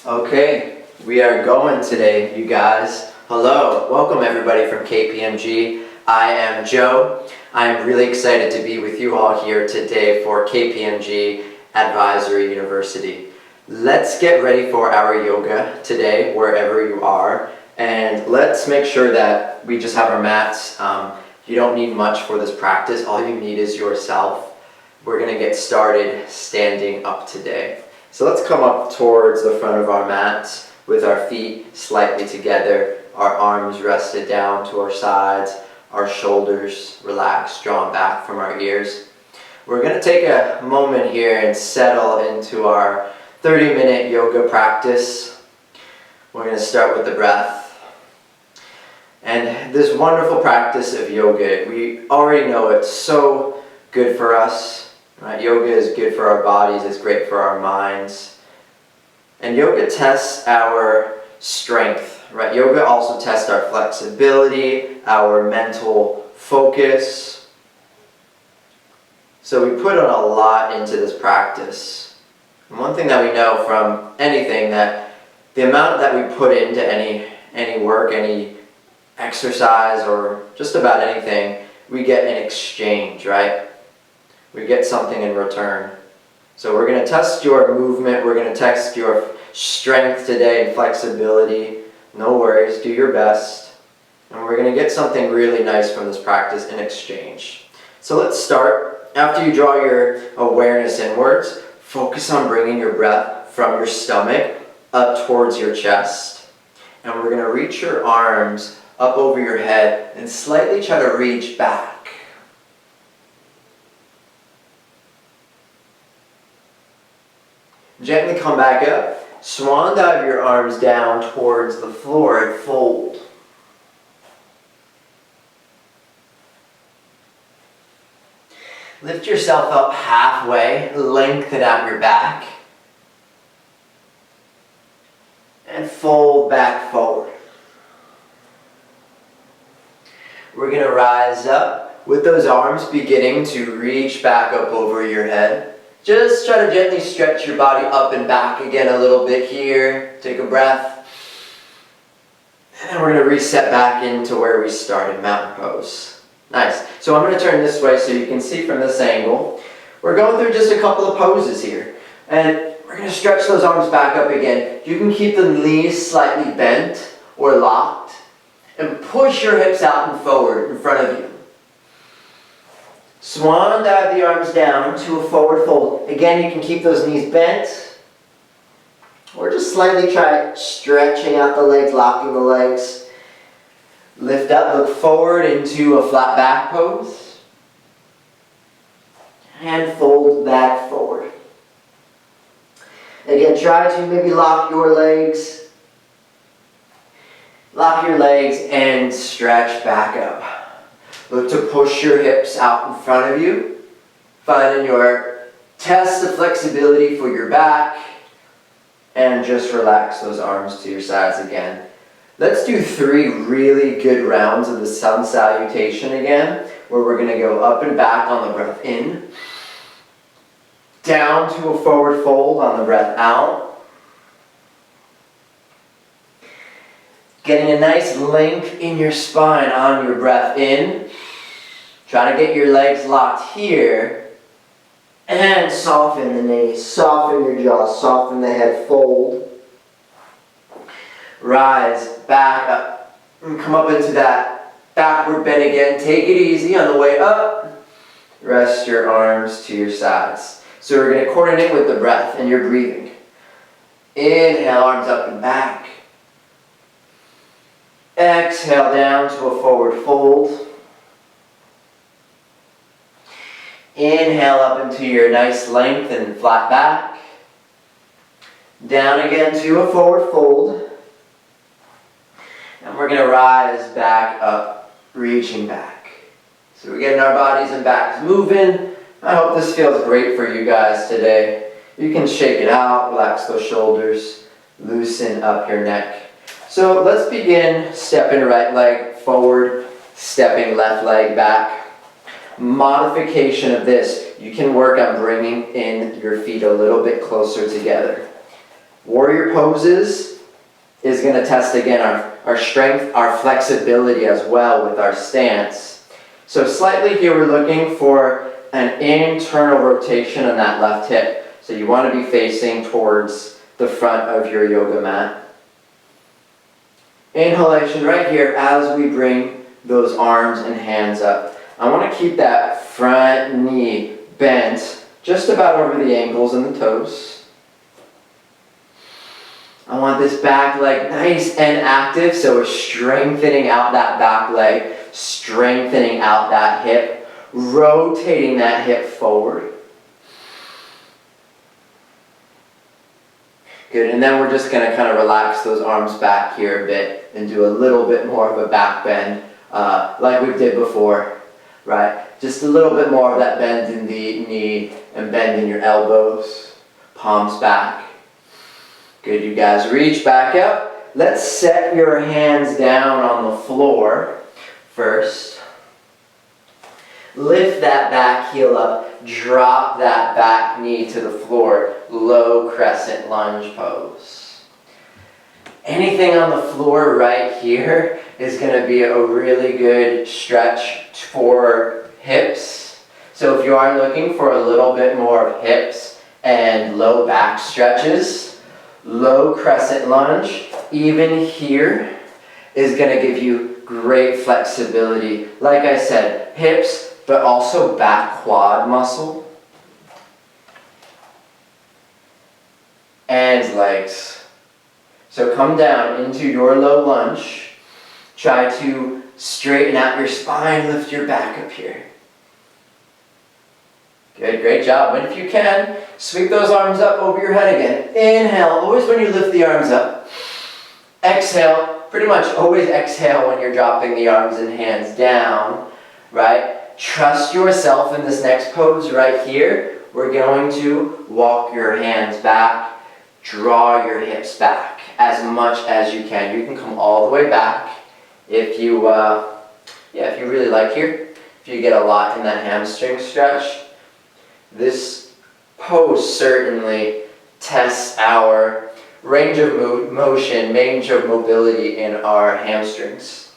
Okay, we are going today, you guys. Hello, welcome everybody from KPMG. I am Joe. I am really excited to be with you all here today for KPMG Advisory University. Let's get ready for our yoga today, wherever you are, and let's make sure that we just have our mats. You don't need much for this practice. All you need is yourself. We're going to get started standing up today. So let's come up towards the front of our mats with our feet slightly together, our arms rested down to our sides, our shoulders relaxed, drawn back from our ears. We're going to take a moment here and settle into our 30-minute yoga practice. We're going to start with the breath. And this wonderful practice of yoga, we already know it's so good for us. Right? Yoga is good for our bodies, it's great for our minds. And yoga tests our strength, right? Yoga also tests our flexibility, our mental focus. So we put on a lot into this practice. And one thing that we know from anything, that the amount that we put into any work, any exercise, or just about anything, we get in exchange, right? We get something in return. So we're going to test your movement, we're going to test your strength today and flexibility. No worries, do your best. And we're going to get something really nice from this practice in exchange. So let's start. After you draw your awareness inwards, focus on bringing your breath from your stomach up towards your chest. And we're going to reach your arms up over your head and slightly try to reach back. Gently come back up. Swan dive your arms down towards the floor and fold. Lift yourself up halfway, lengthen out your back, and fold back forward. We're going to rise up with those arms beginning to reach back up over your head. Just try to gently stretch your body up and back again a little bit here. Take a breath. And then we're going to reset back into where we started, mountain pose. Nice. So I'm going to turn this way so you can see from this angle. We're going through just a couple of poses here. And we're going to stretch those arms back up again. You can keep the knees slightly bent or locked. And push your hips out and forward in front of you. Swan dive the arms down to a forward fold. Again, you can keep those knees bent. Or just slightly try stretching out the legs, locking the legs. Lift up, look forward into a flat back pose. And fold back forward. Again, try to maybe lock your legs. Lock your legs and stretch back up. Look to push your hips out in front of you. Finding your test of flexibility for your back. And just relax those arms to your sides again. Let's do 3 really good rounds of the sun salutation again, where we're going to go up and back on the breath in. Down to a forward fold on the breath out. Getting a nice length in your spine on your breath in. Try to get your legs locked here. And soften the knees, soften your jaw, soften the head, fold. Rise back up. And come up into that backward bend again. Take it easy on the way up. Rest your arms to your sides. So we're going to coordinate with the breath and your breathing. Inhale, arms up and back. Exhale down to a forward fold. Inhale up into your nice length and flat back. Down again to a forward fold. And we're going to rise back up, reaching back. So we're getting our bodies and backs moving. I hope this feels great for you guys today. You can shake it out, relax those shoulders, loosen up your neck. So let's begin stepping right leg forward, stepping left leg back. Modification of this, you can work on bringing in your feet a little bit closer together. Warrior poses is going to test again our strength, our flexibility as well with our stance. So slightly here we're looking for an internal rotation on that left hip. So you want to be facing towards the front of your yoga mat. Inhalation right here as we bring those arms and hands up. I want to keep that front knee bent just about over the ankles and the toes. I want this back leg nice and active, so we're strengthening out that back leg, strengthening out that hip, rotating that hip forward. Good, and then we're just going to kind of relax those arms back here a bit and do a little bit more of a back bend like we did before, right? Just a little bit more of that bend in the knee and bend in your elbows, palms back. Good, you guys reach back up. Let's set your hands down on the floor first. Lift that back heel up, drop that back knee to the floor, low crescent lunge pose. Anything on the floor right here is going to be a really good stretch for hips. So if you are looking for a little bit more of hips and low back stretches, low crescent lunge, even here, is going to give you great flexibility. Like I said, hips, but also back quad muscle and legs. So come down into your low lunge. Try to straighten out your spine, lift your back up here. Good, great job. And if you can, sweep those arms up over your head again. Inhale, always when you lift the arms up. Exhale, pretty much always exhale when you're dropping the arms and hands down, right? Trust yourself in this next pose right here. We're going to walk your hands back, draw your hips back as much as you can. You can come all the way back if you, if you really like here. If you get a lot in that hamstring stretch. This pose certainly tests our range of motion, range of mobility in our hamstrings.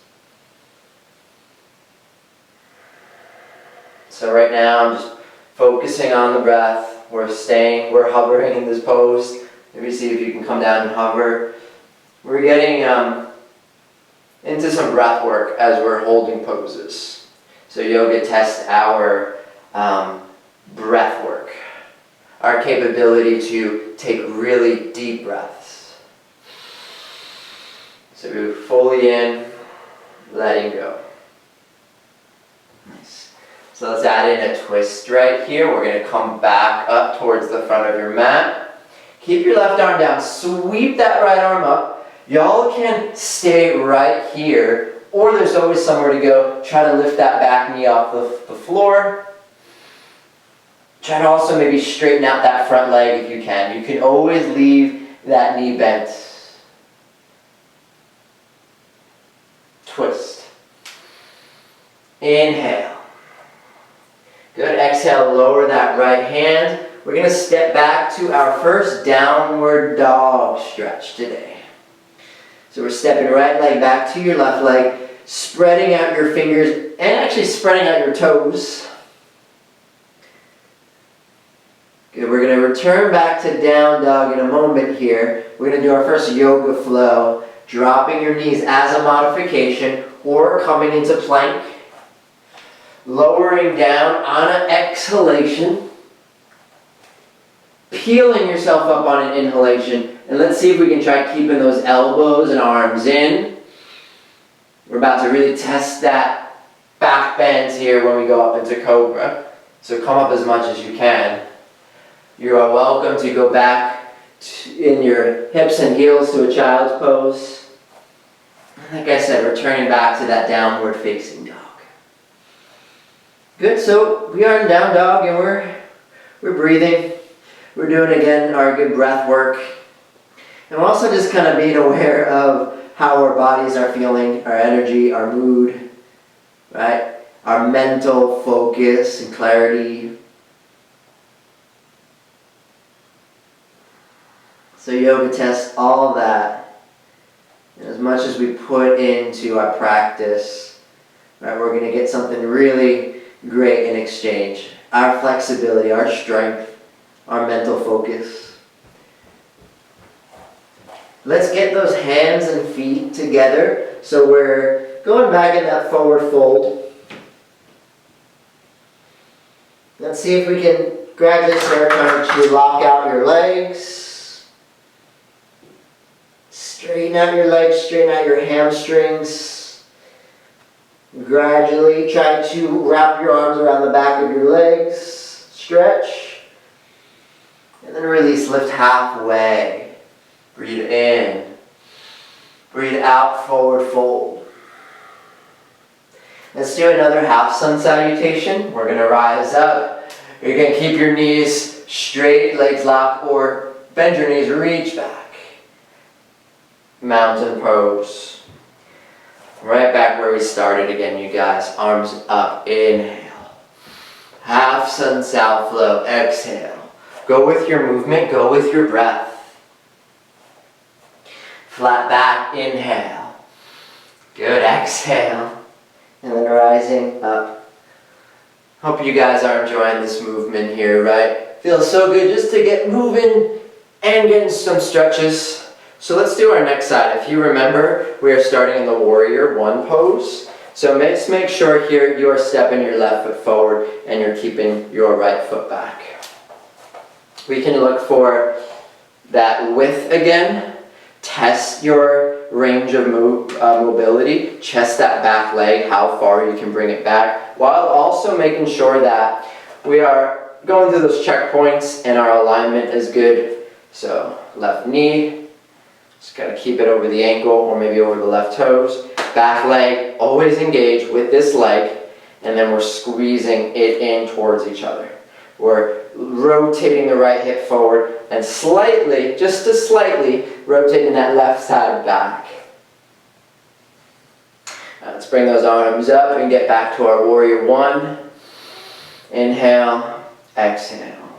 So right now I'm just focusing on the breath. We're hovering in this pose. Maybe see if you can come down and hover. We're getting into some breath work as we're holding poses. So yoga tests our breath work, our capability to take really deep breaths. So we're fully in, letting go. Nice. So let's add in a twist right here. We're going to come back up towards the front of your mat. Keep your left arm down. Sweep that right arm up. Y'all can stay right here, or there's always somewhere to go. Try to lift that back knee off the floor. Try to also maybe straighten out that front leg if you can. You can always leave that knee bent. Twist. Inhale. Good. Exhale, lower that right hand. We're going to step back to our first downward dog stretch today. So we're stepping right leg back to your left leg, spreading out your fingers and actually spreading out your toes. Good. We're going to return back to down dog in a moment here. We're going to do our first yoga flow, dropping your knees as a modification or coming into plank. Lowering down on an exhalation. Peeling yourself up on an inhalation. And let's see if we can try keeping those elbows and arms in. We're about to really test that back bend here when we go up into Cobra. So come up as much as you can. You are welcome to go back in your hips and heels to a child's pose. Like I said, returning back to that downward facing dog. Good, so we are in down dog and we're breathing. We're doing again our good breath work. And we're also just kind of being aware of how our bodies are feeling, our energy, our mood, right? Our mental focus and clarity. So yoga tests all of that. And as much as we put into our practice, right, we're going to get something really great in exchange. Our flexibility, our strength, our mental focus. Let's get those hands and feet together. So we're going back in that forward fold. Let's see if we can gradually start trying to lock out your legs. Straighten out your legs, straighten out your hamstrings. Gradually try to wrap your arms around the back of your legs. Stretch. And then release, lift halfway. Breathe in. Breathe out, forward fold. Let's do another half sun salutation. We're going to rise up. You're going to keep your knees straight, legs locked, or bend your knees, reach back. Mountain pose. Right back where we started again, you guys. Arms up, inhale. Half sun sal flow, exhale. Go with your movement, go with your breath. Flat back, inhale. Good, exhale. And then rising up. Hope you guys are enjoying this movement here, right? Feels so good just to get moving and getting some stretches. So let's do our next side. If you remember, we are starting in the warrior one pose. So let's make sure here you are stepping your left foot forward and you're keeping your right foot back. We can look for that width again. Test your range of mobility. Chest that back leg, how far you can bring it back, while also making sure that we are going through those checkpoints and our alignment is good. So left knee, just got to keep it over the ankle or maybe over the left toes. Back leg, always engage with this leg, and then we're squeezing it in towards each other. We're rotating the right hip forward and slightly, just slightly, rotating that left side back. Let's bring those arms up and get back to our warrior one. Inhale, exhale.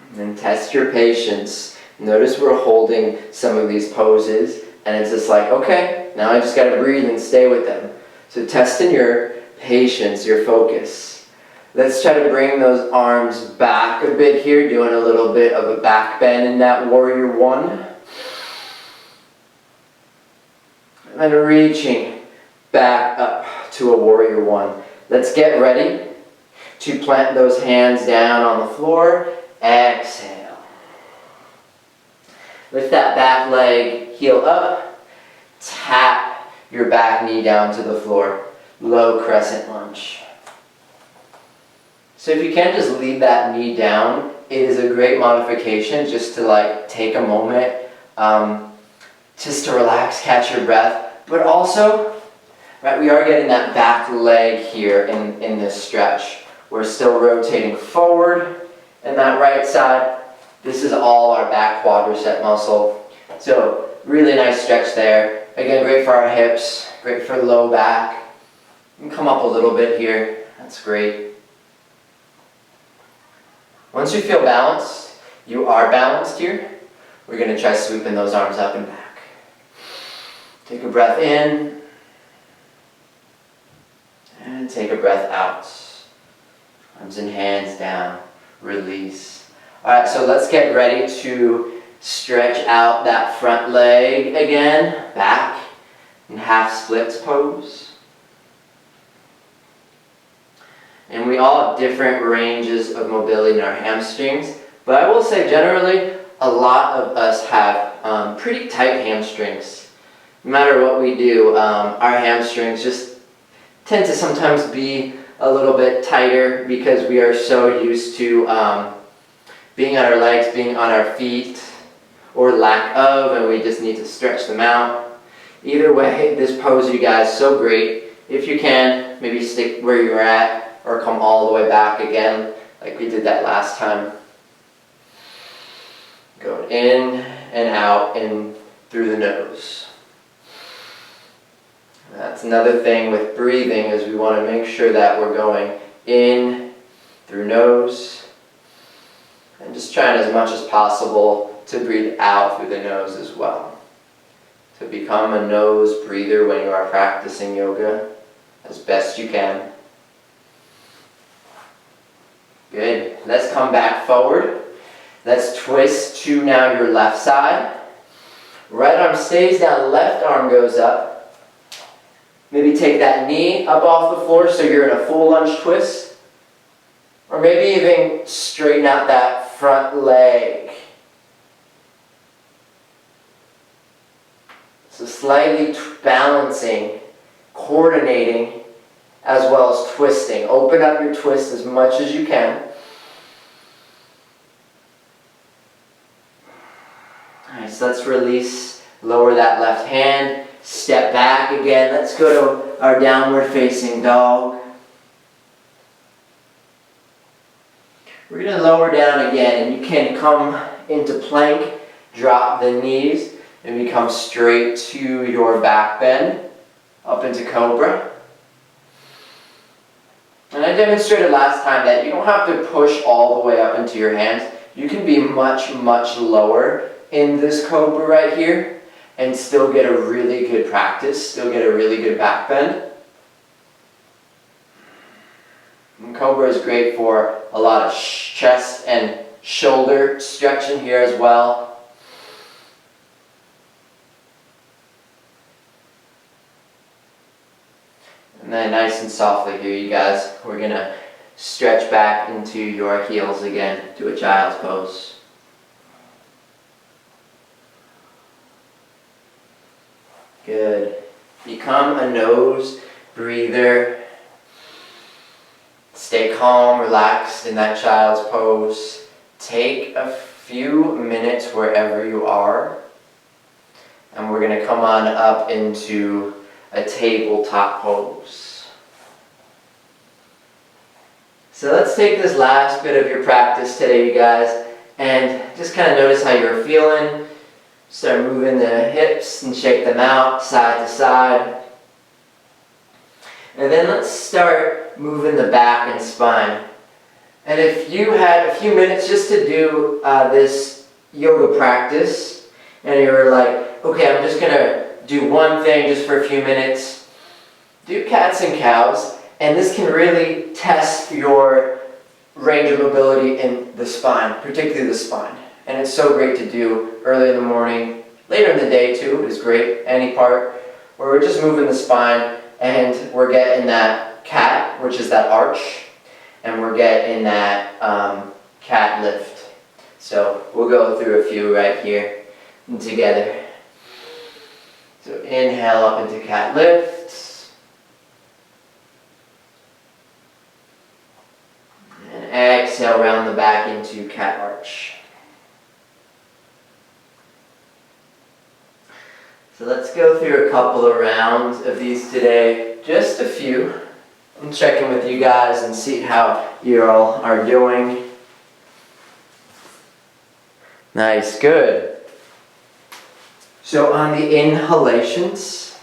And then test your patience. Notice we're holding some of these poses and it's just like, okay, now I just got to breathe and stay with them. So testing your patience, your focus. Let's try to bring those arms back a bit here, doing a little bit of a back bend in that warrior one. And then reaching back up to a warrior one. Let's get ready to plant those hands down on the floor. Exhale. Lift that back leg, heel up. Tap your back knee down to the floor. Low crescent lunge. So if you can just leave that knee down, it is a great modification just to take a moment just to relax, catch your breath. But also, right, we are getting that back leg here in this stretch. We're still rotating forward, and that right side, this is all our back quadricep muscle. So really nice stretch there. Again, great for our hips, great for low back. You can come up a little bit here. That's great. Once you feel balanced, you are balanced here, we're going to try sweeping those arms up and back. Take a breath in, and take a breath out. Arms and hands down, release. Alright, so let's get ready to stretch out that front leg again, back, in half splits pose. And we all have different ranges of mobility in our hamstrings, but I will say generally a lot of us have pretty tight hamstrings. No matter what we do, our hamstrings just tend to sometimes be a little bit tighter because we are so used to being on our legs, being on our feet, or lack of, and we just need to stretch them out. Either way, this pose, you guys, so great. If you can, maybe stick where you're at, or come all the way back again, like we did that last time. Go in and out and through the nose. That's another thing with breathing, is we want to make sure that we're going in through nose just trying as much as possible to breathe out through the nose as well. To become a nose breather when you are practicing yoga as best you can. Good. Let's come back forward. Let's twist to now your left side. Right arm stays down, left arm goes up. Maybe take that knee up off the floor so you're in a full lunge twist. Or maybe even straighten out that front leg. So slightly balancing, coordinating, as well as twisting. Open up your twist as much as you can. Alright, so let's release, lower that left hand, step back again. Let's go to our downward facing dog. We're going to lower down again, and you can come into plank, drop the knees, and become straight to your back bend, up into cobra. And I demonstrated last time that you don't have to push all the way up into your hands. You can be much, much lower in this cobra right here and still get a really good practice, still get a really good back bend. And cobra is great for a lot of chest and shoulder stretching here as well. And then nice and softly here, you guys, we're going to stretch back into your heels again to a child's pose. Good. Become a nose breather. Stay calm, relaxed in that child's pose. Take a few minutes wherever you are. And we're going to come on up into a tabletop pose. So let's take this last bit of your practice today, you guys, and just kind of notice how you're feeling. Start moving the hips and shake them out side to side. And then let's start moving the back and spine. And if you had a few minutes just to do this yoga practice, and you were like, okay, I'm just going to do one thing just for a few minutes, do cats and cows, and this can really test your range of mobility in the spine, particularly the spine. And it's so great to do early in the morning, later in the day too, is great, any part, where we're just moving the spine and we're getting that cat, which is that arch, and we're getting that cat lift. So we'll go through a few right here and together. So inhale up into cat lift. And exhale round the back into cat arch. So let's go through a couple of rounds of these today, just a few. I'm checking with you guys and see how you all are doing. Nice, good. So on the inhalations,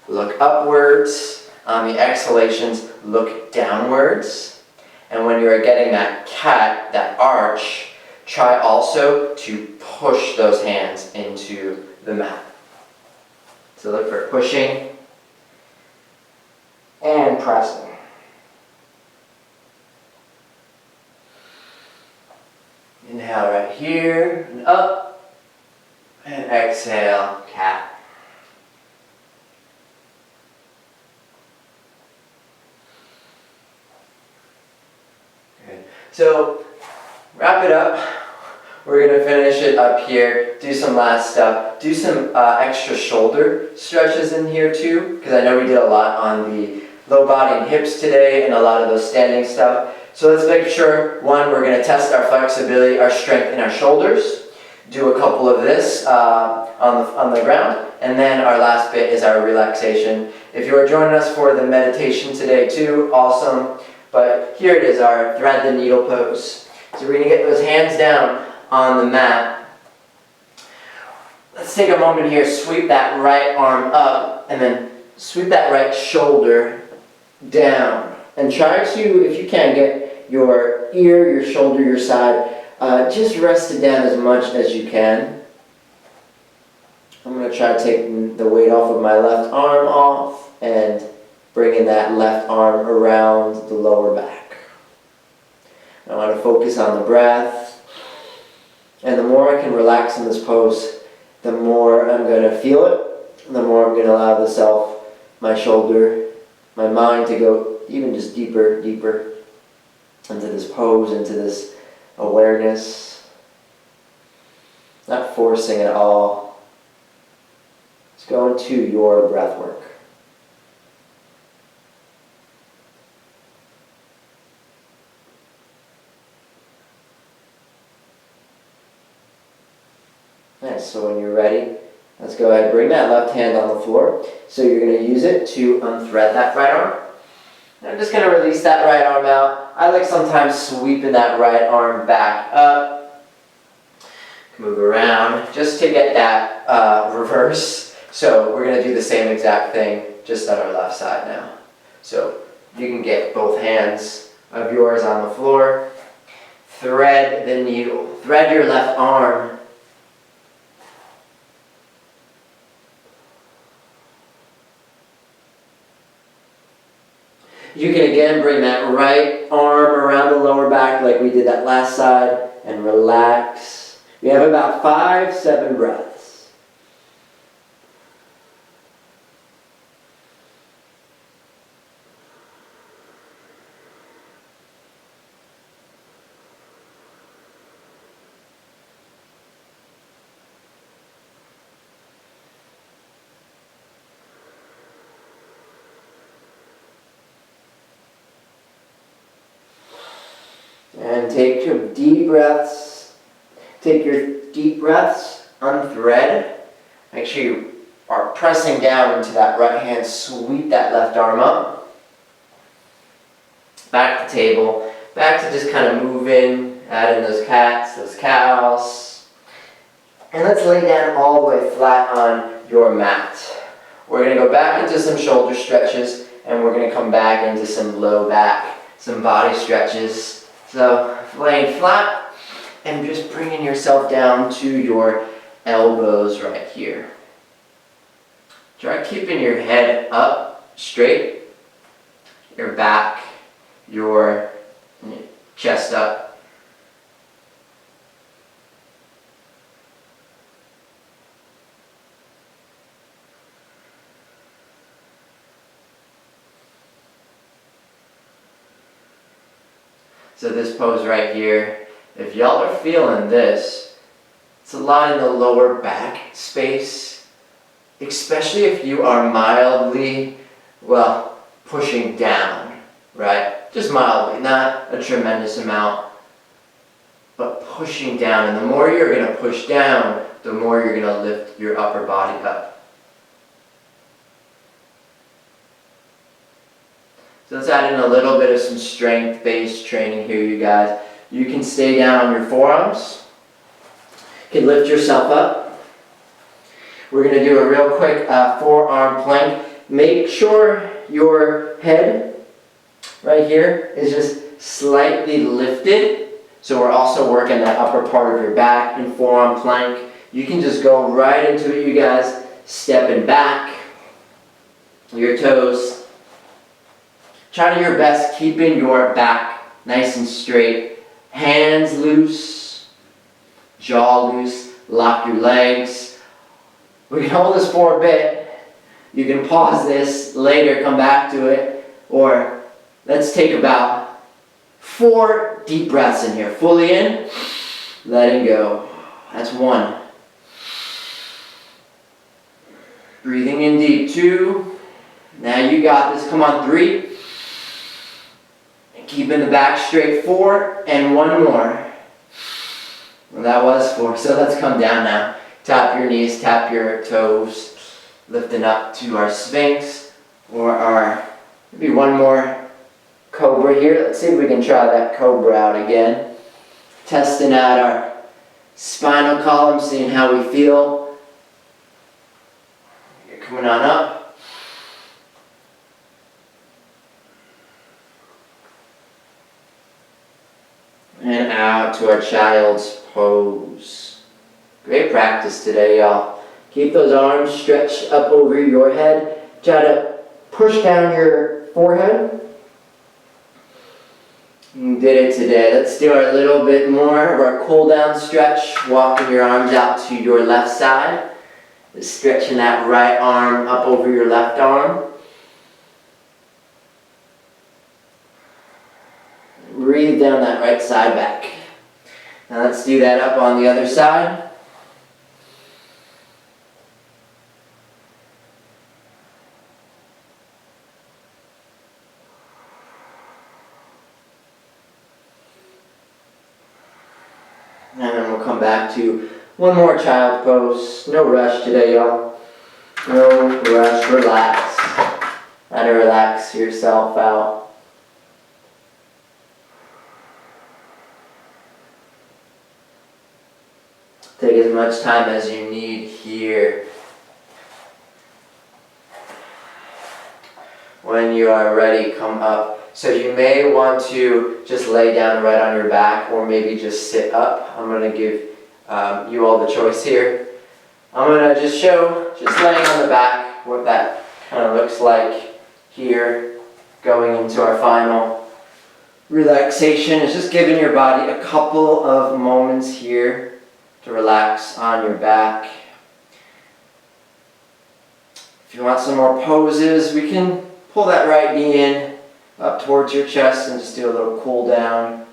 look upwards. On the exhalations, look downwards. And when you are getting that cat, that arch, try also to push those hands into the mat. So look for pushing and pressing. Inhale right here and up. And exhale, cat. Good. So, wrap it up. We're going to finish it up here, do some last stuff, do some extra shoulder stretches in here too, because I know we did a lot on the low body and hips today and a lot of those standing stuff. So let's make sure, one, we're going to test our flexibility, our strength in our shoulders. Do a couple of this on the ground, and then our last bit is our relaxation. If you are joining us for the meditation today too, awesome. But here it is, our thread the needle pose. So we're going to get those hands down on the mat. Let's take a moment here, sweep that right arm up, and then sweep that right shoulder down. And try to, if you can, get your ear, your shoulder, your side Just rest it down as much as you can. I'm going to try to take the weight off of my left arm off and bringing that left arm around the lower back. I want to focus on the breath. And the more I can relax in this pose, the more I'm going to feel it. The more I'm going to allow my shoulder, my mind to go even just deeper, deeper into this pose, into this awareness. Not forcing at all. Just go into your breath work. Nice, so when you're ready, let's go ahead and bring that left hand on the floor. So you're going to use it to unthread that right arm. And I'm just going to release that right arm out. I like sometimes sweeping that right arm back up. Move around just to get that reverse. So we're going to do the same exact thing just on our left side now. So you can get both hands of yours on the floor. Thread the needle. Thread your left arm. You can again bring that right arm around the lower back like we did that last side and relax. We have about 5-7 breaths. And take your deep breaths. Take your deep breaths, unthread. Make sure you are pressing down into that right hand. Sweep that left arm up. Back to table. Back to just kind of moving. Add in those cats, those cows. And let's lay down all the way flat on your mat. We're going to go back into some shoulder stretches. And we're going to come back into some low back, some body stretches. So, laying flat and just bringing yourself down to your elbows right here. Try keeping your head up straight, your back, your chest up. So this pose right here, if y'all are feeling this, it's a lot in the lower back space, especially if you are mildly, pushing down, right? Just mildly, not a tremendous amount, but pushing down. And the more you're going to push down, the more you're going to lift your upper body up. So let's add in a little bit of some strength-based training here, you guys. You can stay down on your forearms. You can lift yourself up. We're going to do a real quick forearm plank. Make sure your head right here is just slightly lifted. So we're also working that upper part of your back in forearm plank. You can just go right into it, you guys. Stepping back. Your toes. Try to do your best keeping your back nice and straight. Hands loose. Jaw loose. Lock your legs. We can hold this for a bit. You can pause this later, come back to it. Or let's take about 4 deep breaths in here. Fully in. Letting go. That's 1. Breathing in deep. 2. Now you got this. Come on, 3. Keeping the back straight. 4, and 1 more. Well, that was 4, so let's come down now. Tap your knees, tap your toes, lifting up to our Sphinx, or our, maybe 1 more Cobra here. Let's see if we can try that Cobra out again. Testing out our spinal column, seeing how we feel. You're coming on up. and out to our child's pose. Great practice today, y'all. Keep those arms stretched up over your head. Try to push down your forehead. You did it today. Let's do our little bit more of our cool down stretch. Walking your arms out to your left side. Just stretching that right arm up over your left arm. Breathe down that right side back. Now let's do that up on the other side. And then we'll come back to one more child pose. No rush today, y'all. No rush. Relax. Try to relax yourself out. Take as much time as you need here. When you are ready, come up. So you may want to just lay down right on your back or maybe just sit up. I'm going to give you all the choice here. I'm going to just show, just laying on the back, what that kind of looks like here. Going into our final relaxation. It's just giving your body a couple of moments here to relax on your back. If you want some more poses, we can pull that right knee in up towards your chest and just do a little cool down.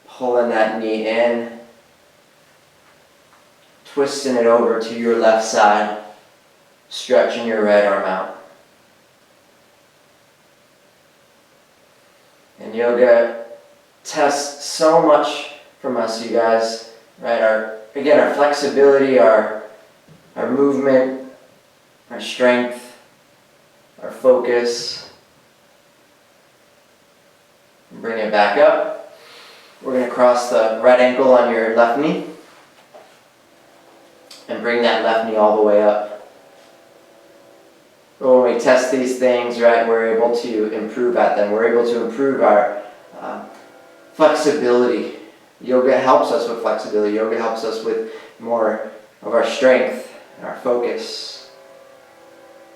Pulling that knee in. Twisting it over to your left side. Stretching your right arm out. And yoga tests so much from us, you guys. Right? Our flexibility, our movement, our strength, our focus. Bring it back up. We're going to cross the right ankle on your left knee. And bring that left knee all the way up. But when we test these things, right, we're able to improve at them. We're able to improve our flexibility. Yoga helps us with flexibility. Yoga helps us with more of our strength and our focus.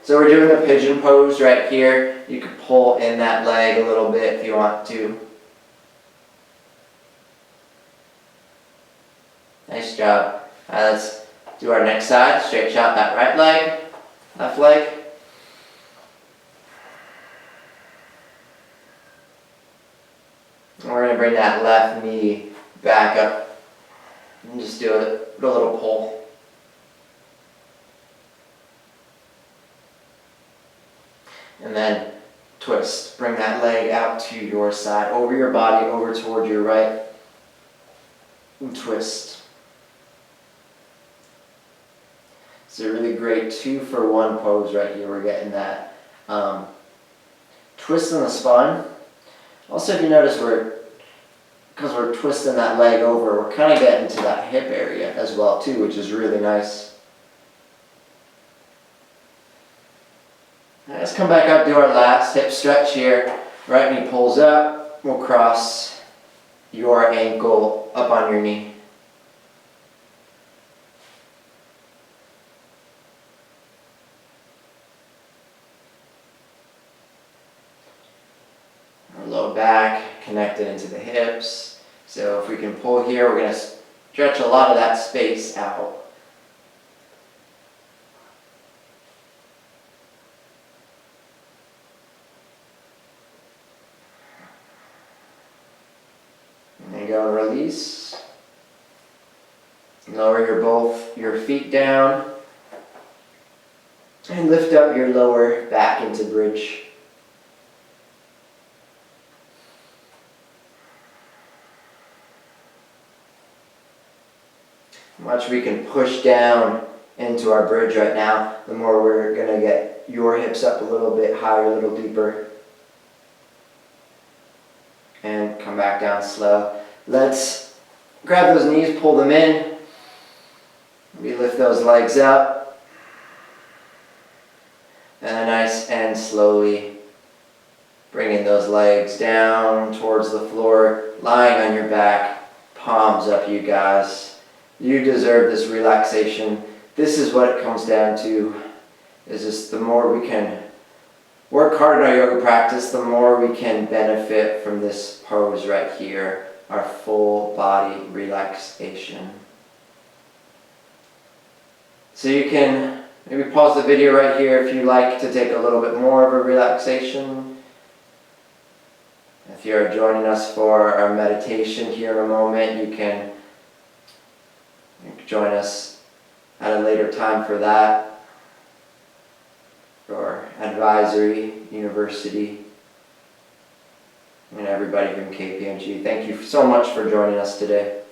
So we're doing the pigeon pose right here. You can pull in that leg a little bit if you want to. Nice job. Let's do our next side. Stretch out that right leg, left leg. And we're going to bring that left knee back up and just do a little pull. And then twist. Bring that leg out to your side, over your body, over toward your right. And twist. It's a really great 2-for-1 pose right here. We're getting that twist in the spine. Also, if you notice, because we're twisting that leg over, we're kind of getting to that hip area as well too, which is really nice. Let's come back up, do our last hip stretch here. Right knee pulls up. We'll cross your ankle up on your knee. Our low back connected into the hips. So if we can pull here, we're going to stretch a lot of that space out. And go and release. Lower both your feet down. And lift up your lower back into bridge. The much we can push down into our bridge right now, the more we're going to get your hips up a little bit higher, a little deeper. And come back down slow. Let's grab those knees, pull them in. We lift those legs up. And nice and slowly bringing those legs down towards the floor, lying on your back, palms up, you guys. You deserve this relaxation. This is what it comes down to, is just the more we can work hard in our yoga practice, the more we can benefit from this pose right here, our full body relaxation. So you can maybe pause the video right here if you like to take a little bit more of a relaxation. If you're joining us for our meditation here in a moment, you can join us at a later time for that. For advisory, university, and everybody from KPMG. Thank you so much for joining us today.